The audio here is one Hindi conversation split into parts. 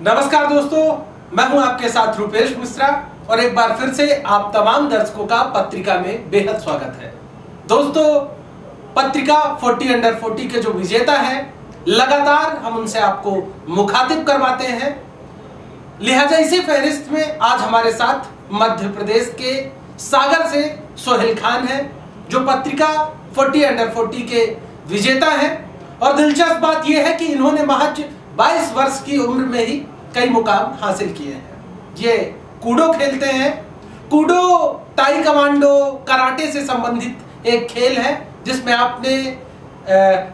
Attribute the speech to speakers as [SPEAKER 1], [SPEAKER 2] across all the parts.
[SPEAKER 1] नमस्कार दोस्तों, मैं हूं आपके साथ रुपेश मिश्रा और एक बार फिर से आप तमाम दर्शकों का पत्रिका में बेहद स्वागत है। दोस्तों, पत्रिका 40 अंडर 40 के जो विजेता है, लगातार हम उनसे आपको मुखातिब करवाते हैं। लिहाजा इसी फहरिस्त में आज हमारे साथ मध्य प्रदेश के सागर से सोहेल खान है, जो पत्रिका 40 अंडर 40 के विजेता है। और दिलचस्प बात यह है कि इन्होंने महज 22 वर्ष की उम्र में ही कई मुकाम हासिल किए हैं। ये कूडो खेलते हैं। कूडो ताइक्वांडो कराटे से संबंधित एक खेल है, जिसमें आपने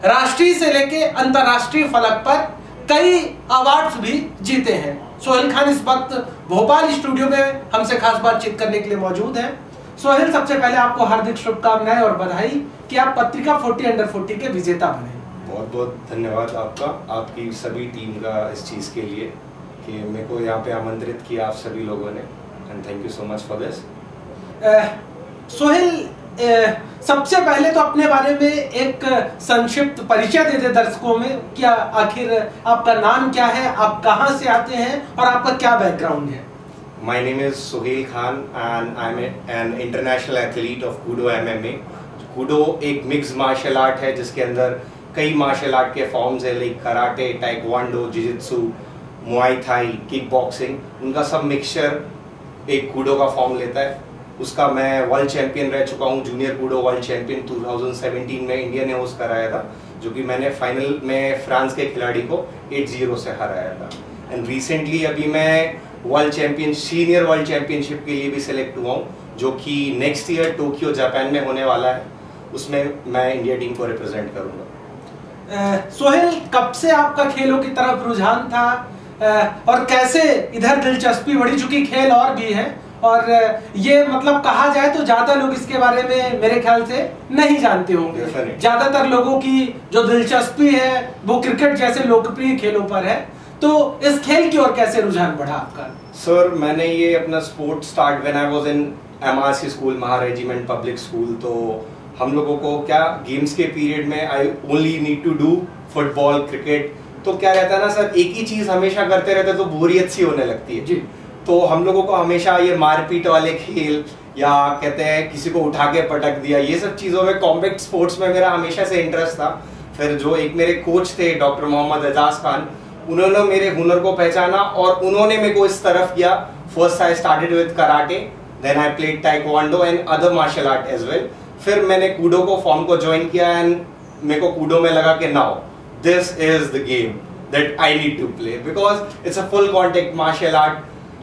[SPEAKER 1] राष्ट्रीय से लेके अंतरराष्ट्रीय फलक पर कई अवार्ड्स भी जीते हैं। सोहेल खान इस वक्त भोपाल स्टूडियो में हमसे खास बातचीत करने के लिए मौजूद हैं। सोहेल, सबसे पहले आपको हार्दिक शुभकामनाएं और बधाई कि आप पत्रिका 40 अंडर 40 के विजेता बने।
[SPEAKER 2] बहुत बहुत धन्यवाद आपका, आपकी सभी टीम का इस चीज़ के लिए कि मेरे को यहाँ पे आमंत्रित किया आप सभी लोगों ने, and thank you so much for this.
[SPEAKER 1] Sohail, सबसे पहले तो अपने बारे में एक संक्षिप्त परिचय दे दे दर्शकों में। क्या आखिर आपका नाम क्या है, आप कहाँ से आते हैं और आपका क्या बैकग्राउंड है?
[SPEAKER 2] My name is Sohail Khan and I am an international athlete of Koodo MMA। Koodo एक मिक्स मार्शल आर्ट है जिसके अंदर कई मार्शल आर्ट के फॉर्म्स है, लाइक कराटे, टाइक्वांडो, जिजित्सु, मुआई थाई, किक बॉक्सिंग। उनका सब मिक्सचर एक कूडो का फॉर्म लेता है। उसका मैं वर्ल्ड चैंपियन रह चुका हूँ, जूनियर कूडो वर्ल्ड चैंपियन 2017 में इंडिया ने होस्ट कराया था, जो कि मैंने फाइनल में फ्रांस के खिलाड़ी को 8-0 से हराया था। एंड रिसेंटली अभी मैं world champion senior world championship के लिए भी सिलेक्ट हुआ हूँ, जो कि नेक्स्ट ईयर टोक्यो जापान में होने वाला है। उसमें मैं इंडिया टीम को रिप्रेजेंट करूँगा।
[SPEAKER 1] सोहेल, कब से आपका खेलों की तरफ रुझान था और कैसे इधर दिलचस्पी बढ़ी? चूंकि खेल और भी है और ये मतलब कहा जाए तो ज्यादा लोग इसके बारे में मेरे ख्याल से नहीं जानते होंगे। ज्यादातर लोगों की जो दिलचस्पी है वो क्रिकेट जैसे लोकप्रिय खेलों पर है। तो इस खेल की ओर कैसे रुझान बढ़ा आपका?
[SPEAKER 2] सर, मैंने ये अपना sport start when I was in MRC school, Maha regiment public school. तो हम लोगों को क्या गेम्स के पीरियड में I only need to do football, cricket. तो क्या रहता है ना सर, एक ही चीज हमेशा करते रहते तो बोरियत सी होने लगती है जी। तो हम लोगों को हमेशा ये मारपीट वाले खेल या कहते हैं किसी को उठा के पटक दिया, ये सब चीजों में, कॉम्बैट स्पोर्ट्स में मेरा हमेशा से इंटरेस्ट था। फिर जो एक मेरे कोच थे डॉक्टर मोहम्मद एजाज खान, उन्होंने मेरे हुनर को पहचाना और उन्होंने मेरे को इस तरफ किया। First I started with karate, then I played taekwondo and other martial art as well. फिर मैंने कूडो को फॉर्म को ज्वाइन किया एंड मेरे को कूडो में लगा कि now this is the game that I need to play, because it's a full contact martial art.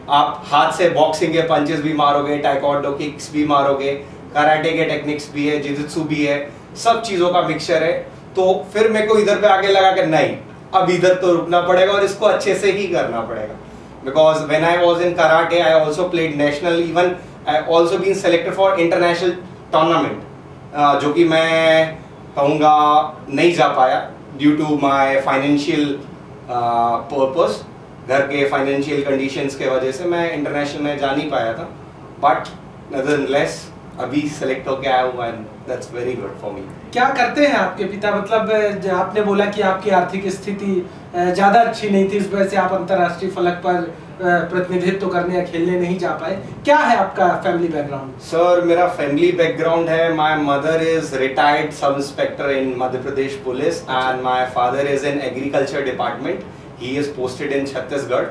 [SPEAKER 2] आप हाथ से बॉक्सिंग के पंचेस भी मारोगे, टाइक्वांडो किक्स भी मारोगे, कराटे के टेक्निक्स भी है, जिजित्सु भी है, सब चीजों का मिक्सचर है। तो फिर मेरे को इधर पे आगे लगा कि नहीं, अब इधर तो रुकना पड़ेगा और इसको अच्छे से ही करना पड़ेगा। Because when I was in karate I also played national, even I also been selected for international tournament, जो कि मैं कहूँगा नहीं जा पाया due to my financial purpose. घर के फाइनेंशियल कंडीशंस के वजह से मैं इंटरनेशनल में जा नहीं पाया था, बट नदरलेस अभी सेलेक्ट होके आया हूँ and that's very good for me.
[SPEAKER 1] क्या करते हैं आपके पिता? मतलब आपने बोला कि आपकी आर्थिक स्थिति ज्यादा अच्छी नहीं थी, इस वजह से आप अंतरराष्ट्रीय फलक पर प्रतिनिधित्व करने या खेलने नहीं जा पाए। क्या है आपका फैमिली बैकग्राउंड?
[SPEAKER 2] सर, मेरा फैमिली बैकग्राउंड है, my mother is retired sub inspector in Madhya Pradesh police and my father is in agriculture department. He is posted in Chhattisgarh,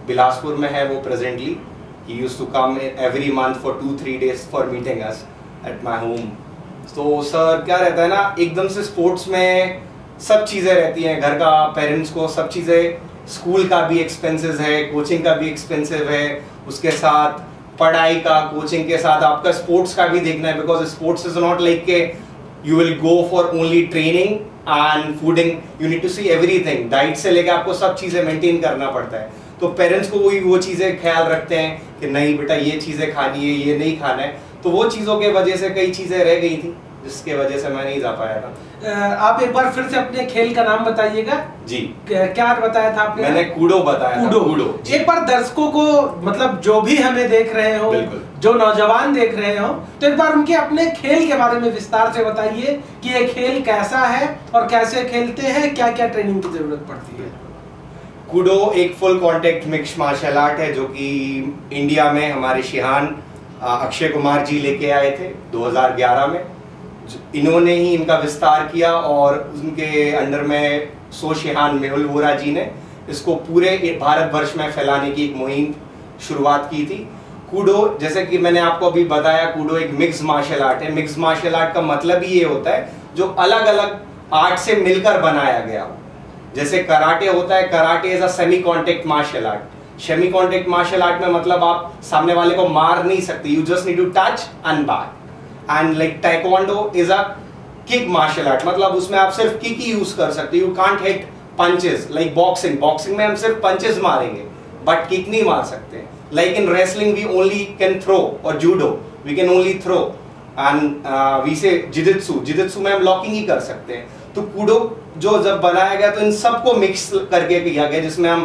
[SPEAKER 2] Bilaspur में है वो presently. He used to come every month for 2-3 days for meeting us at my home. तो सर क्या रहता है ना, एकदम से स्पोर्ट्स में सब चीजें रहती हैं, घर का, पेरेंट्स को सब चीजें, स्कूल का भी एक्सपेंसेस है, कोचिंग का भी एक्सपेंसिव है, उसके साथ पढ़ाई का, कोचिंग के साथ आपका स्पोर्ट्स का भी देखना है। Because sports is not like के you will go for only training and fooding, you need to see everything. Diet से लेकर आपको सब चीजें मेंटेन करना पड़ता है। तो पेरेंट्स को वो चीजें ख्याल रखते हैं कि नहीं बेटा ये चीजें खानी है, ये नहीं खाना है। तो वो चीजों के वजह से कई चीजें रह गई थी, जिसके वजह से मैं नहीं जा पाया था।
[SPEAKER 1] आप एक बार फिर से अपने खेल का नाम बताइएगा
[SPEAKER 2] जी।
[SPEAKER 1] क्या बताया था आपने?
[SPEAKER 2] मैंने कूडो बताया था। कूडो।
[SPEAKER 1] एक बार दर्शकों को, मतलब जो भी हमें देख रहे हो, जो नौजवान देख रहे हो, तो एक बार उनके अपने खेल के बारे में विस्तार से बताइए कि ये खेल कैसा है और कैसे खेलते हैं, क्या क्या ट्रेनिंग की जरूरत पड़ती है।
[SPEAKER 2] कूडो एक full contact mix martial art है जो कि इंडिया में हमारे शिहान अक्षय कुमार जी लेके आए थे 2011 में। इन्होंने ही इनका विस्तार किया और उनके अंडर में शिहान मेहुल वोरा जी ने इसको पूरे भारतवर्ष में फैलाने की एक मुहिम शुरुआत की थी। कूडो, जैसे कि मैंने आपको अभी बताया, कूडो एक मिक्स मार्शल आर्ट है। मिक्स मार्शल आर्ट का मतलब ही ये होता है जो अलग अलग आर्ट से मिलकर बनाया गया हो। जैसे कराटे होता है, karate is a semi contact martial art. Semi contact martial art में मतलब आप सामने वाले को मार नहीं सकते, you just need to touch and back. And like taekwondo is a kick martial art, मतलब उसमें आप सिर्फ किक ही यूज कर सकते, you can't hit punches. Like boxing, boxing में हम सिर्फ पंचेस मारेंगे बट किक नहीं मार सकते। Like in wrestling we only can throw, और judo we can only throw, and we say jujitsu, jujitsu में हम लॉकिंग ही कर सकते हैं। तो कूडो जो जब बनाया गया तो इन सबको मिक्स करके किया गया, जिसमें हम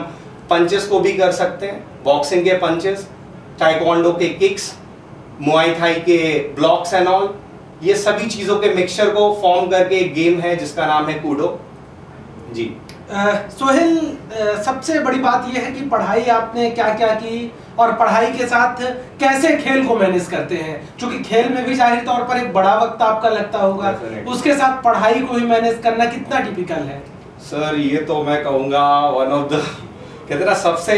[SPEAKER 2] पंचेस को भी कर सकते हैं, बॉक्सिंग के पंचेस, टाइक्वांडो के किक्स, मुआई थाई के ब्लॉक्स एंड ऑल, ये सभी चीजों के मिक्सचर को फॉर्म करके एक गेम है जिसका नाम है कूडो जी।
[SPEAKER 1] सोहेल, सबसे बड़ी बात यह है कि पढ़ाई आपने क्या क्या की और पढ़ाई के साथ कैसे खेल को मैनेज करते हैं, क्योंकि खेल में भी जाहिर तौर पर एक बड़ा वक्त आपका लगता होगा, उसके साथ पढ़ाई को भी मैनेज करना कितना टिपिकल है?
[SPEAKER 2] सर ये तो मैं कहूँगा वन ऑफ द, कहते ना, सबसे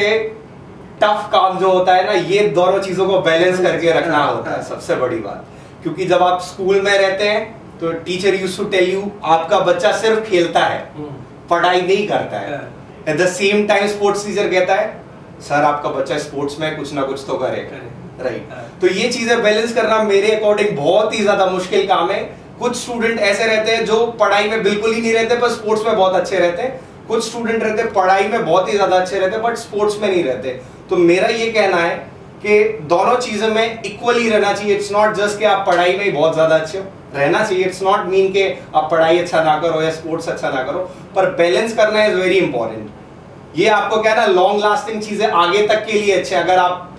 [SPEAKER 2] टफ काम जो होता है ना, ये दोनों चीजों को बैलेंस करके रखना होता है सबसे बड़ी बात। क्योंकि जब आप स्कूल में रहते हैं तो teacher used to tell you आपका बच्चा सिर्फ खेलता है, पढ़ाई नहीं करता है। At the same time sports teacher कहता है सर आपका बच्चा स्पोर्ट्स में कुछ ना कुछ तो करे, राइट। तो ये चीजें बैलेंस करना मेरे अकॉर्डिंग बहुत ही ज्यादा मुश्किल काम है। कुछ स्टूडेंट ऐसे रहते हैं जो पढ़ाई में बिल्कुल ही नहीं रहते पर स्पोर्ट्स में बहुत अच्छे रहते हैं, कुछ स्टूडेंट रहते हैं पढ़ाई में बहुत ही ज्यादा अच्छे रहते हैं बट स्पोर्ट्स में नहीं रहते। तो मेरा ये कहना है कि दोनों चीजों में इक्वली रहना चाहिए। इट्स नॉट जस्ट कि आप पढ़ाई में ही बहुत ज्यादा अच्छे हो, रहना चाहिए। इट्स नॉट मीन कि आप पढ़ाई अच्छा ना करो या स्पोर्ट्स अच्छा ना करो, पर बैलेंस करना इज वेरी इंपॉर्टेंट। ये आपको क्या ना लॉन्ग लास्टिंग चीजें आगे तक के लिए अच्छे। अगर आप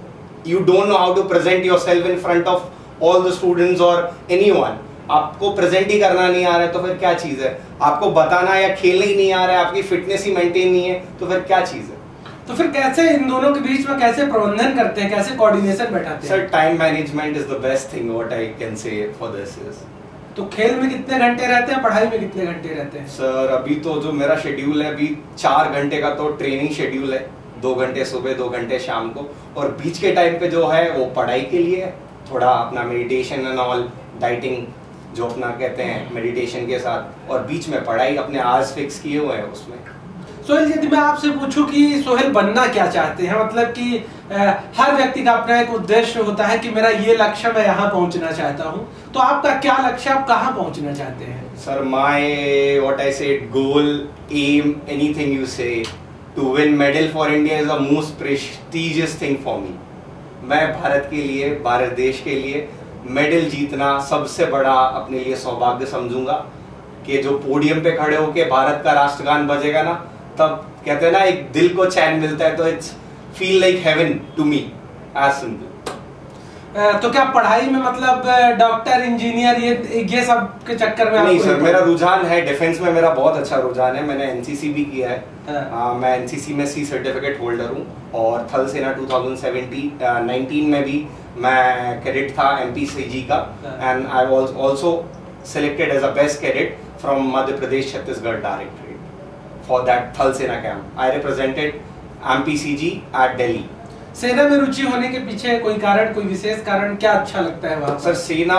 [SPEAKER 2] you don't know how to present yourself in front of all the students और एनीवन, आपको प्रेजेंट ही करना नहीं आ रहा है तो फिर क्या चीज है? आपको बताना या खेलना ही नहीं आ रहा है, आपकी फिटनेस ही मेंटेन नहीं है तो फिर क्या चीज है?
[SPEAKER 1] तो फिर कैसे इन दोनों के बीच में कैसे प्रबंधन करते हैं, कैसे कोऑर्डिनेशन बैठाते हैं?
[SPEAKER 2] Sir time management is the best thing what I can say for this is.
[SPEAKER 1] तो खेल में कितने घंटे रहते हैं, पढ़ाई में कितने घंटे रहते हैं?
[SPEAKER 2] सर अभी तो जो मेरा शेड्यूल है, अभी 4 घंटे का तो ट्रेनिंग शेड्यूल है, 2 घंटे सुबह 2 घंटे शाम को, और बीच के टाइम पे जो है वो पढ़ाई के लिए है, थोड़ा अपना मेडिटेशन एंड ऑल, डाइटिंग जो अपना कहते हैं मेडिटेशन के साथ, और बीच में पढ़ाई, अपने आवर्स फिक्स किए हुए हैं उसमें।
[SPEAKER 1] सोहेल, यदि मैं आपसे पूछूं कि सोहेल बनना क्या चाहते हैं, मतलब कि हर व्यक्ति का अपना एक उद्देश्य होता है कि मेरा ये लक्ष्य, मैं यहाँ पहुंचना चाहता हूँ, तो आपका क्या लक्ष्य, आप कहाँ पहुंचना चाहते हैं?
[SPEAKER 2] Sir my what I said goal, aim, anything you say, to win medal for India is the most prestigious thing for me. मैं भारत के लिए, भारत देश के लिए मेडल जीतना सबसे बड़ा अपने लिए सौभाग्य समझूंगा। कि जो पोडियम पे खड़े होके भारत का राष्ट्रगान बजेगा ना, तब कहते हैं ना एक दिल को चैन मिलता है, तो it's feel like heaven to me, as simple.
[SPEAKER 1] तो क्या पढ़ाई में मतलब डॉक्टर, इंजीनियर, ये सब के चक्कर में?
[SPEAKER 2] नहीं सर, मेरा रुझान है डिफेंस में, मेरा बहुत अच्छा रुझान है। मैंने एनसीसी भी किया है, मैं एनसीसी में सी सर्टिफिकेट होल्डर हूँ, और थल सेना 2019 में भी मैं कैडेट था एमपीसीजी का, and I was also selected as a best cadet from Madhya Pradesh Chhattisgarh Directorate for that Thal Sena camp. I represented MPCG at Delhi.
[SPEAKER 1] सेना में रुचि होने के पीछे कोई कारण, कोई विशेष कारण, क्या अच्छा लगता है वहाँ?
[SPEAKER 2] सर सेना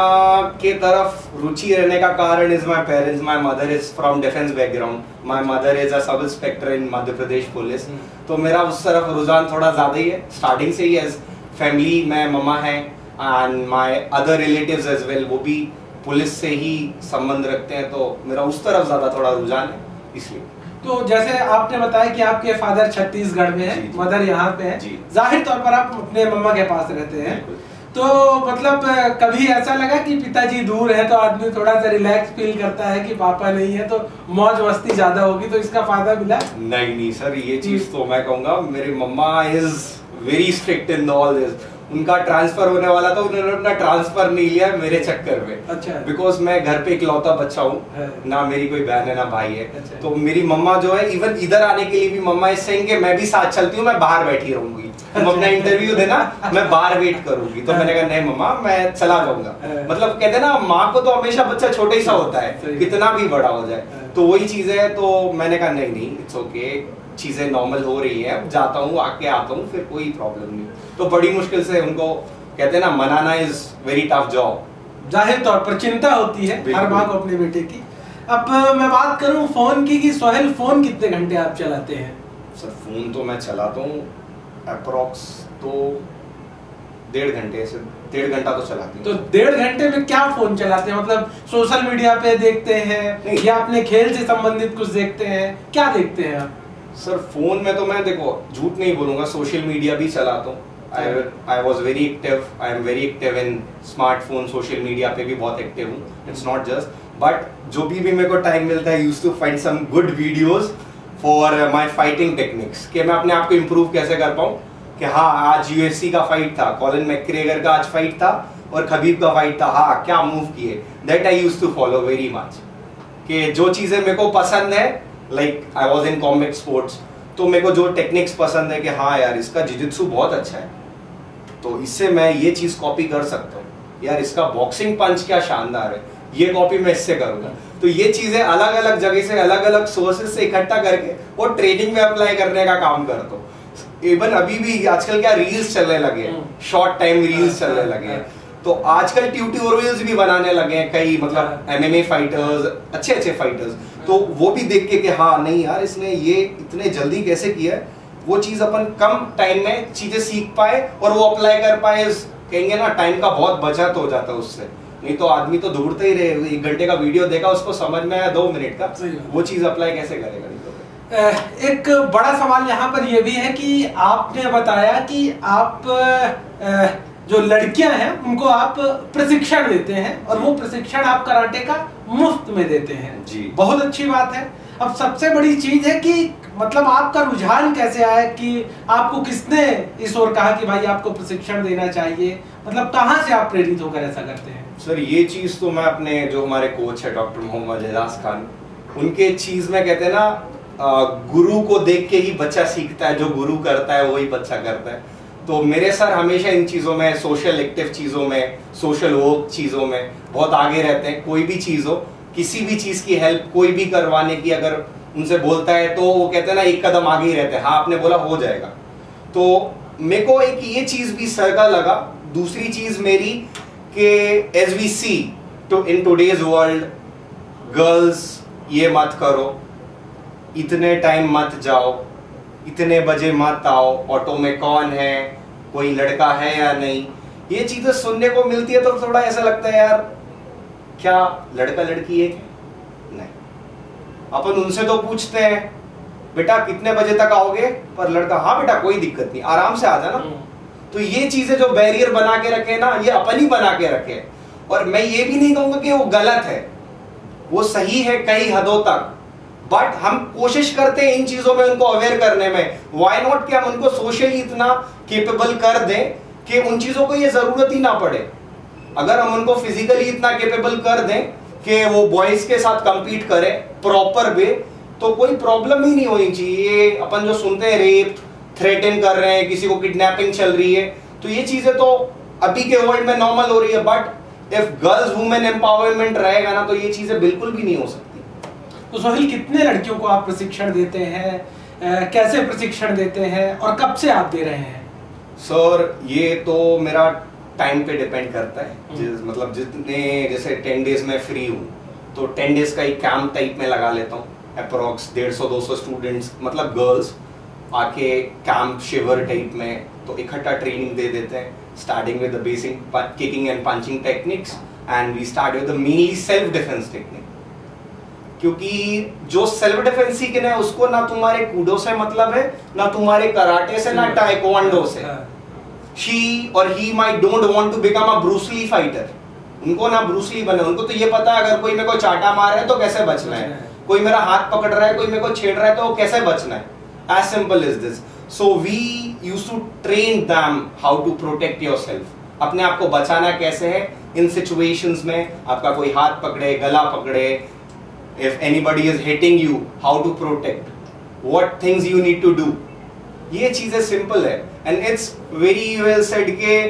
[SPEAKER 2] के तरफ रुचि रहने का कारण is my parents. My mother is from defence background, my mother is a सब inspector in Madhya Pradesh police, तो मेरा उस तरफ रुझान थोड़ा ज्यादा ही है स्टार्टिंग से ही। एज फैमिली में मम्मा है and my other relatives as well, वो भी पुलिस से ही संबंध रखते हैं, तो मेरा उस तरफ ज्यादा थोड़ा रुझान है इसलिए।
[SPEAKER 1] तो जैसे आपने बताया कि आपके फादर छत्तीसगढ़ में है, मदर यहाँ पे है, जाहिर तौर पर आप अपने मम्मा के पास रहते हैं, तो मतलब कभी ऐसा लगा कि पिताजी दूर है तो आदमी थोड़ा सा रिलैक्स फील करता है कि पापा नहीं है तो मौज मस्ती ज्यादा होगी, तो इसका फायदा मिला?
[SPEAKER 2] नहीं सर, ये चीज तो मैं कहूँगा मेरी mamma is very strict in all this. उनका ट्रांसफर होने वाला था, उन्होंने अपना ट्रांसफर नहीं लिया मेरे चक्कर में।
[SPEAKER 1] अच्छा।
[SPEAKER 2] बिकॉज मैं घर पे इकलौता बच्चा हूँ, ना मेरी कोई बहन है ना भाई है। अच्छा। तो मेरी मम्मा जो है इवन इधर आने के लिए भी मम्मा इस सेइंग कि मैं भी साथ चलती हूँ, मैं बाहर बैठी रहूंगी, तुम अपना इंटरव्यू देना, मैं बाहर वेट करूंगी। तो मैंने कहा नहीं मम्मा मैं चला जाऊंगा। मतलब कहते हैं ना माँ को तो हमेशा बच्चा छोटा ही सा होता है, कितना भी बड़ा हो जाए। तो वही चीज है, तो मैंने कहा नहीं इट्स ओके, चीजें नॉर्मल हो रही है, अब जाता हूँ आके आता हूँ, फिर कोई प्रॉब्लम नहीं। तो बड़ी मुश्किल से उनको कहते हैं ना मनाना इज वेरी टफ जॉब।
[SPEAKER 1] जाहिर तौर पर चिंता होती है हर माँ को अपने बेटे की। अब मैं बात करूं फोन की कि सोहेल फोन कितने घंटे आप चलाते हैं?
[SPEAKER 2] सर फोन तो मैं चलाता हूँ अप्रोक्स तो 1.5 घंटे से 1.5 घंटा तो चलाती हूँ।
[SPEAKER 1] तो 1.5 घंटे में क्या फोन चलाते हैं? मतलब सोशल मीडिया पे देखते हैं या अपने खेल से संबंधित कुछ देखते हैं, क्या देखते हैं आप?
[SPEAKER 2] सर फोन में तो मैं देखो झूठ नहीं बोलूंगा, सोशल मीडिया भी चलाता हूँ। I was very active. I am very active in smartphone, social media पे भी बहुत एक्टिव हूँ। It's not just, but जो भी मेरे को टाइम मिलता है, used to find some good videos for my fighting techniques कि मैं अपने आप को improve कैसे कर पाऊँ। कि हाँ आज UFC का फाइट था, कॉलिन मैकग्रेगर का आज फाइट था और खबीब का फाइट था, हाँ क्या मूव किए, that I used to follow very much। कि जो चीजें मेरे को पसंद है, like I was in combat sports, तो मेरे को जो टेक्निक्स पसंद है कि हाँ यार इसका जिजित्सु बहुत अच्छा है, तो इससे मैं ये चीज कॉपी कर सकता हूँ, यार इसका बॉक्सिंग पंच क्या शानदार है, ये कॉपी मैं इससे करूंगा। तो ये चीजें अलग अलग जगह से अलग अलग सोर्सेज से इकट्ठा करके वो ट्रेनिंग में अप्लाई करने का काम करता हूँ। इवन अभी भी आजकल क्या रील्स चलने लगे हैं, शॉर्ट टाइम रील्स चलने लगे हैं, तो आजकल ट्यूटोरियल्स भी बनाने लगे हैं कई, मतलब MMA फाइटर्स, अच्छे अच्छे फाइटर्स, तो वो भी देख के कि हाँ नहीं यार इसने ये इतने जल्दी कैसे किया है, वो चीज अपन कम टाइम में चीजें सीख पाए और वो अप्लाई कर पाए। कहेंगे ना टाइम का बहुत बचत हो जाता है उससे, नहीं तो आदमी तो ढूंढते ही रहे, 1 घंटे का वीडियो देखा उसको समझ में आया 2 मिनट का, वो चीज अप्लाई कैसे करेगा? नहीं तो
[SPEAKER 1] एक बड़ा सवाल यहाँ पर यह भी है कि आपने बताया कि आप जो लड़कियां हैं उनको आप प्रशिक्षण देते हैं और वो प्रशिक्षण आप कराटे का मुफ्त में देते हैं
[SPEAKER 2] जी।
[SPEAKER 1] बहुत अच्छी बात है। अब सबसे बड़ी चीज है कि मतलब आपका रुझान कैसे आया, कि आपको किसने इस ओर कहा कि भाई आपको प्रशिक्षण देना चाहिए, मतलब कहाँ से आप प्रेरित होकर ऐसा करते हैं?
[SPEAKER 2] सर ये चीज तो मैं अपने जो हमारे कोच है डॉक्टर मोहम्मद एजाज खान, उनके चीज में कहते हैं ना गुरु को देख के ही बच्चा सीखता है, जो गुरु करता है वही बच्चा करता है। तो मेरे सर हमेशा इन चीजों में, सोशल एक्टिव चीजों में, सोशल वर्क चीजों में बहुत आगे रहते हैं। कोई भी चीज हो, किसी भी चीज की हेल्प कोई भी करवाने की अगर उनसे बोलता है तो वो कहते हैं ना 1 कदम आगे ही रहते हैं, हाँ आपने बोला हो जाएगा। तो मेरे को एक ये चीज भी सर का लगा। दूसरी चीज मेरी कि as we see too in today's world, girls ये मत करो, इतने टाइम मत जाओ, इतने बजे मत आओ, ऑटो में कौन है, कोई लड़का है या नहीं, ये चीजें सुनने को मिलती है तो थोड़ा ऐसा लगता है यार क्या लड़का लड़की एक नहीं। अपन उनसे तो पूछते हैं बेटा कितने बजे तक आओगे, पर लड़का हाँ बेटा कोई दिक्कत नहीं आराम से आ जाना। तो ये चीजें जो बैरियर बना के रखे ना, ये अपन ही बना के रखे। और मैं ये भी नहीं कहूंगा कि वो गलत है, वो सही है कई हदों तक, बट हम कोशिश करते हैं इन चीजों में उनको अवेयर करने में। व्हाई नॉट कि हम उनको सोशली इतना केपेबल कर दें कि उन चीजों को ये जरूरत ही ना पड़े। अगर हम उनको फिजिकली इतना केपेबल कर दें कि वो बॉयज के साथ compete करें प्रॉपर वे, तो कोई प्रॉब्लम ही नहीं होनी चाहिए। अपन जो सुनते हैं रेप, थ्रेटन कर रहे हैं, किसी को किडनैपिंग चल रही है, तो ये चीजें तो अभी के वर्ल्ड में नॉर्मल हो रही है, but if girls women empowerment रहेगा ना तो ये चीजें बिल्कुल भी नहीं हो सकती।
[SPEAKER 1] तो सोहेल कितने लड़कियों को आप प्रशिक्षण देते हैं, कैसे प्रशिक्षण देते हैं और कब से आप दे रहे हैं?
[SPEAKER 2] सर ये तो मेरा टाइम पे डिपेंड करता है, मतलब जितने जैसे 10 डेज में फ्री हूँ तो 10 डेज का एक कैंप टाइप में लगा लेता हूँ। अप्रोक्स 150-200 स्टूडेंट्स मतलब गर्ल्स आके कैंप शिवर टाइप में तो इकट्ठा ट्रेनिंग दे देते हैं, starting with the basic kicking and punching techniques and we start with the mainly self defense technique. क्योंकि जो सेल्फ डिफेंस सीखना है उसको ना तुम्हारे कूडो से मतलब है, ना तुम्हारे कराटे से, ना टाइक्वांडो से। शी और he might don't want to become a Bruce Lee fighter, उनको ना ब्रूस ली बने, उनको तो ये पता है अगर कोई मेरे को चाटा मार रहा है तो कैसे बचना है, कोई मेरा हाथ पकड़ रहा है, कोई मेरे को छेड़ रहा है तो कैसे बचना है, as simple is this. So we used to train them how to protect yourself, अपने आप को बचाना कैसे है इन सिचुएशंस में, आपका कोई हाथ पकड़े, गला पकड़े, if anybody is hitting you, how to protect, what things you need to do. ये चीजें सिंपल है and it's very well said के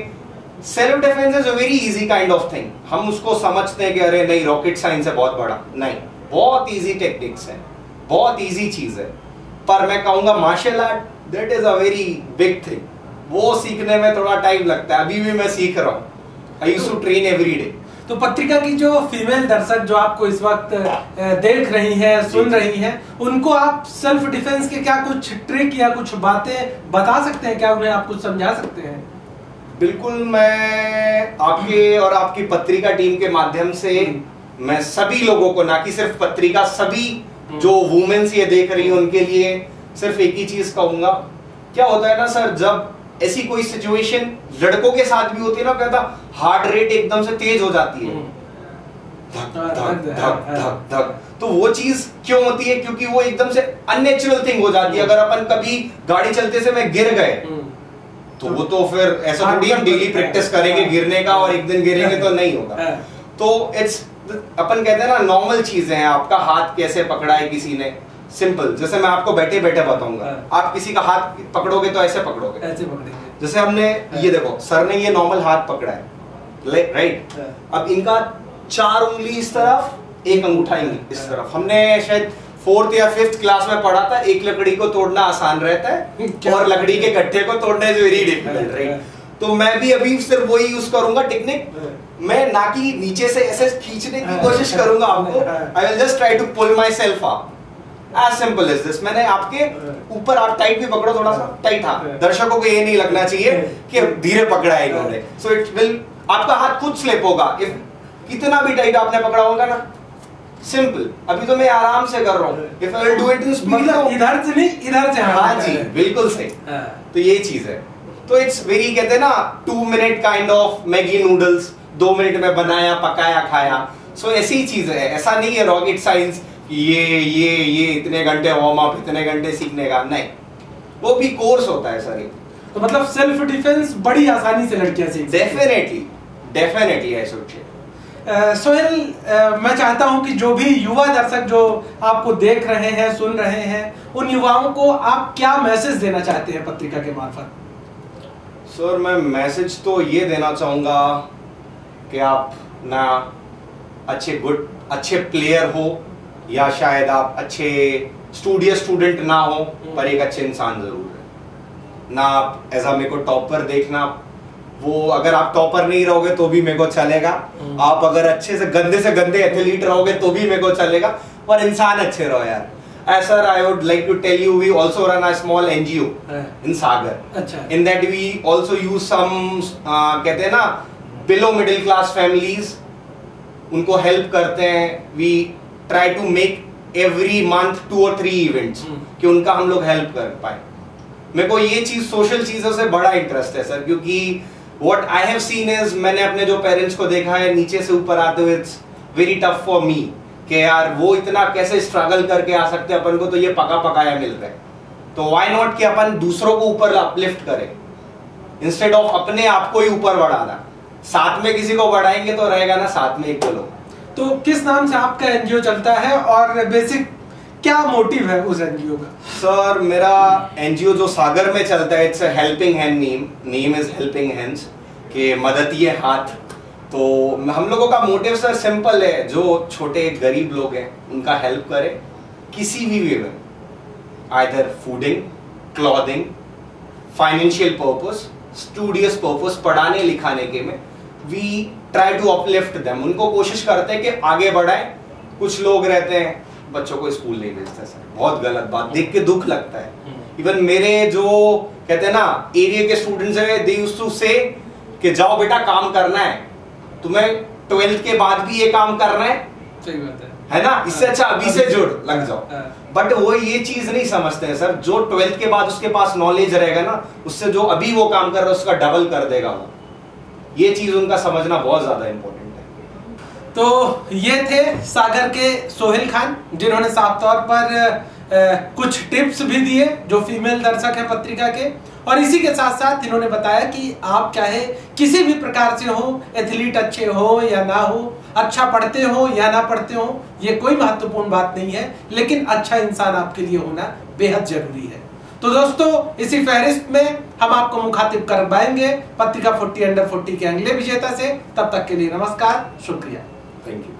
[SPEAKER 2] self defence is a very easy kind of thing. हम उसको समझते हैं कि अरे नहीं रॉकेट साइंस है बहुत बड़ा, नहीं, बहुत इजी टेक्निक्स है, बहुत इजी चीज है। पर मैं कहूंगा martial art that is a very big thing, वो सीखने में थोड़ा टाइम लगता है, अभी भी मैं सीख रहा हूँ। I used to train every day.
[SPEAKER 1] तो पत्रिका की जो फीमेल दर्शक जो आपको इस वक्त देख रही हैं, सुन रही हैं, उनको आप सेल्फ डिफेंस के क्या कुछ ट्रिक या कुछ बातें बता सकते हैं क्या, उन्हें आप कुछ समझा सकते हैं?
[SPEAKER 2] बिल्कुल, मैं आपके और आपकी पत्रिका टीम के माध्यम से मैं सभी लोगों को, ना कि सिर्फ पत्रिका, सभी जो वुमेन्स ये देख रही हैं उनके लिए सिर्फ एक ही चीज कहूंगा। क्या होता है ना सर, जब ऐसी कोई सिचुएशन लड़कों के साथ भी होती है ना, कहता हार्ट रेट एकदम से तेज हो जाती है, धक धक धक धक धक। तो वो चीज क्यों होती है? क्योंकि वो एकदम से अननेचुरल थिंग हो जाती है। अगर अपन कभी गाड़ी चलते समय गिर गए तो वो तो फिर ऐसा थोड़ी हम डेली प्रैक्टिस करेंगे गिरने का और एक दिन गिरेंगे तो नहीं होगा। तो इट्स, अपन कहते हैं ना नॉर्मल चीजें हैं। आपका हाथ कैसे पकड़ा है किसी ने, सिंपल, जैसे मैं आपको बैठे बैठे बताऊंगा, आप किसी का हाथ पकड़ोगे तो ऐसे पकड़ोगे, ऐसे पकड़ेंगे। जैसे हमने ये देखो, सर ने ये नॉर्मल हाथ पकड़ा है, राइट? अब इनका 4 उंगली इस तरफ, एक अंगूठा इस तरफ। हमने शायद 4th या 5th क्लास में पढ़ा था, एक लकड़ी को तोड़ना आसान रहता है और लकड़ी के गट्ठे को तोड़ना इज वेरी डिफिकल्ट, राइट? तो मैं भी अभी सिर्फ वही यूज करूंगा टेक्निक। मैं ना कि नीचे से ऐसे खींचने की कोशिश करूंगा आपको, I will just try to pull myself up, as simple as this. मैंने आपके ऊपर, आप टाइट भी पकड़ो, थोड़ा सा टाइट। हाँ, दर्शकों को ये नहीं लगना चाहिए कि धीरे पकड़ा है इन्होंने। सो इट विल, आपका हाथ खुद स्लिप होगा इफ कितना भी टाइट आपने पकड़ा होगा ना। सिंपल, अभी तो मैं आराम से कर रहा हूँ। If I will do it in speed,
[SPEAKER 1] मतलब इधर से नहीं, इधर से।
[SPEAKER 2] हाँ जी, बिल्कुल सही। तो ये चीज है। तो इट्स वेरी, कहते हैं ना 2 minute kind of Maggi noodles, 2 minute में बनाया, पकाया, खाया। सो ऐसी ही चीज है, ऐसा नहीं है रॉकेट साइंस ये इतने घंटे वार्म अप, इतने घंटे सीखने का, नहीं, वो भी कोर्स होता है सर।
[SPEAKER 1] तो मतलब सेल्फ डिफेंस बड़ी आसानी से लड़कियां सीख,
[SPEAKER 2] definitely I should say.
[SPEAKER 1] Sohail, मैं चाहता हूं कि जो भी युवा दर्शक जो आपको देख रहे हैं, सुन रहे हैं, उन युवाओं को आप क्या मैसेज देना चाहते हैं पत्रिका के मार्फत?
[SPEAKER 2] सर, मैं मैसेज तो ये देना चाहूंगा कि आप ना अच्छे प्लेयर हो, या शायद आप अच्छे स्टूडेंट ना हो, पर एक अच्छे इंसान जरूर है ना। आप एज आ मेरे को टॉपर देखना, वो अगर आप टॉपर नहीं रहोगे तो भी मेरे को चलेगा। आप अगर अच्छे से गंदे एथलीट रहोगे तो भी मेरे को चलेगा, पर इंसान अच्छे रहो यार। Sir, I would like to tell you, we also run a small NGO in Sagar. अच्छा। In that we also use some, कहते हैं ना, below middle class families, उनको help करते हैं। We try to make every month 2 or 3 events कि उनका हम लोग help कर पाए। मेरे को ये चीज, सोशल चीजों से बड़ा इंटरेस्ट है सर, क्योंकि what I have seen is, मैंने अपने जो पेरेंट्स को देखा है नीचे से ऊपर आते हुए, it's very tough for me कि यार वो इतना कैसे स्ट्रगल करके आ सकते हैं, अपन को तो ये पका पकाया मिल रहा है। तो व्हाई नॉट कि अपन दूसरों को ऊपर अपलिफ्ट करें, इंस्टेड ऑफ अपने आप को ही ऊपर बढ़ाना। साथ में किसी को बढ़ाएंगे तो रहेगा ना साथ में एक दो लोग।
[SPEAKER 1] तो किस नाम से आपका एनजीओ चलता है और बेसिक क्या मोटिव है उस एनजीओ का?
[SPEAKER 2] सर, मेरा एनजीओ जो सागर में चलता है, it's helping hand, name is helping hands, के मददिए हाथ। तो हम लोगों का मोटिव सर सिंपल है, जो छोटे गरीब लोग हैं उनका हेल्प करें किसी भी वे में, either fooding, clothing, financial purpose, studious purpose, पढ़ाने लिखाने के में। We try to uplift them, उनको कोशिश करते हैं कि आगे बढ़ाएं। कुछ लोग रहते हैं बच्चों को स्कूल नहीं भेजते सर, बहुत गलत बात, देख के दुख लगता है। इवन मेरे जो कहते हैं ना एरिया के स्टूडेंट्स हैं, दे यूज्ड टू से कि जाओ बेटा काम करना है, तुम्हें 12th के बाद भी ये काम करना है।
[SPEAKER 1] सही बात है
[SPEAKER 2] ना? इससे अच्छा अभी से जुड़ लग जाओ। बट वो ये चीज नहीं समझते हैं सर, जो 12th के बाद उसके पास नॉलेज रहेगा ना, उससे जो अभी वो काम कर रहा है उसका डबल कर देगा वो। ये चीज उनका समझना बहुत ज्यादा इंपॉर्टेंट है।
[SPEAKER 1] तो ये थे सागर के सोहेल खान, जिन्होंने साफ तौर पर कुछ टिप्स भी दिए जो फीमेल दर्शक है पत्रिका के, और इसी के साथ साथ इन्होंने बताया कि आप चाहे किसी भी प्रकार से हो, एथलीट अच्छे हो या ना हो, अच्छा पढ़ते हो या ना पढ़ते हो, ये कोई महत्वपूर्ण बात नहीं है, लेकिन अच्छा इंसान आपके लिए होना बेहद जरूरी है। तो दोस्तों, इसी फहरिस्त में हम आपको मुखातिब करवाएंगे पत्रिका 40 अंडर 40 के अगले विजेता से। तब तक के लिए नमस्कार, शुक्रिया,
[SPEAKER 2] थैंक यू।